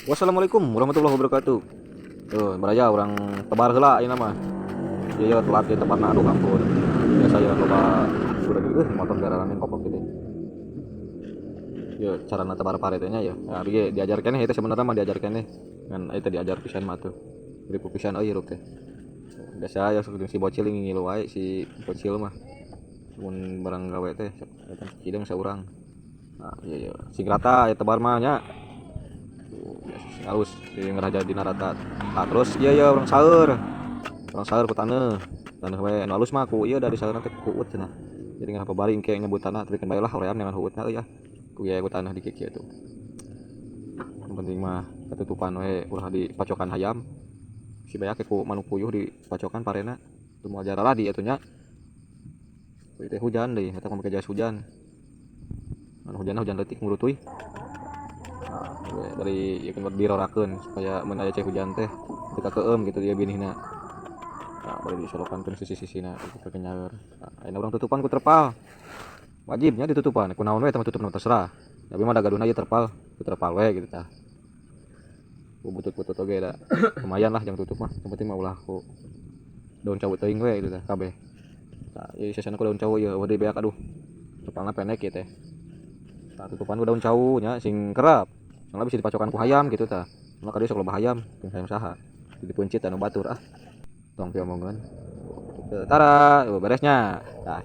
Wassalamualaikum warahmatullahi wabarakatuh. Tuh, baraja orang tebar heula ayeuna mah. Ieu telat ieu tepatna aduh ampun. Biasa ya loba udah gitu motor gararanin kopok gitu. Ya carana tebar pare teh nya ya. Nah, bieu diajarkeun teh sebenarnya mah diajarkeun teh. Ngan eta diajar pisan mah tuh. Beri pisan euy hirup teh. Biasa ya si bocil ngilu wae si bocil mah. Mun barang gawe teh eta kideung saurang. Nah, iya sing rata ya tebar mah nya. Halus di ngeraja di narata. Nah, terus iya orang saeur ku taneuh we anu halus mah ku ieu dari saeur teh ku uut cenah. Jadi ngapa baring ke nyebut tanah tapi kan baelah hoream dengan huutna euy ya. Ku ieu ku taneuh di kieu tuh. Yang penting mah ketutupan we ulah di pacokan hayam. Si bayak ku manuk puyuh di pacokan parena. Teu moal jarara di atuh nya. Teh hujan deui eta mah make jas hujan. Anu hujan leutik ngurutuy. Nah, dari ieu kan dirorakeun supaya mun aya cai hujan teh teu kakeueum gitu dia binihna. Nah, bari disolokankeun sisi-sisina gitu ke nyaeur. Nah, ayeuna urang tutupan ku terpal. Wajibnya ditutupan, kunaon we tah tutup nu terserah. Tapi mah da gaduna ieu terpal, ku terpal we gitu tah. Ku butut-butut oge da. Lumayan lah jang tutup mah. Yang penting mah ulah ku daun cawu teuing we gitu tah kabeh. Tah, ieu sisana ku daun cawu ieu eueuh deui beak aduh. Terpalna pendek ieu teh. Tah tutupan ku daun cawu nya sing kerap. Soalna bisa dipacokan ku hayam gitu tah. Soalna ka dieu sok loba hayam, jeung hayam saha. Dipencit anu batur ah. Tong piomongan. Tara, beresnya. Tah.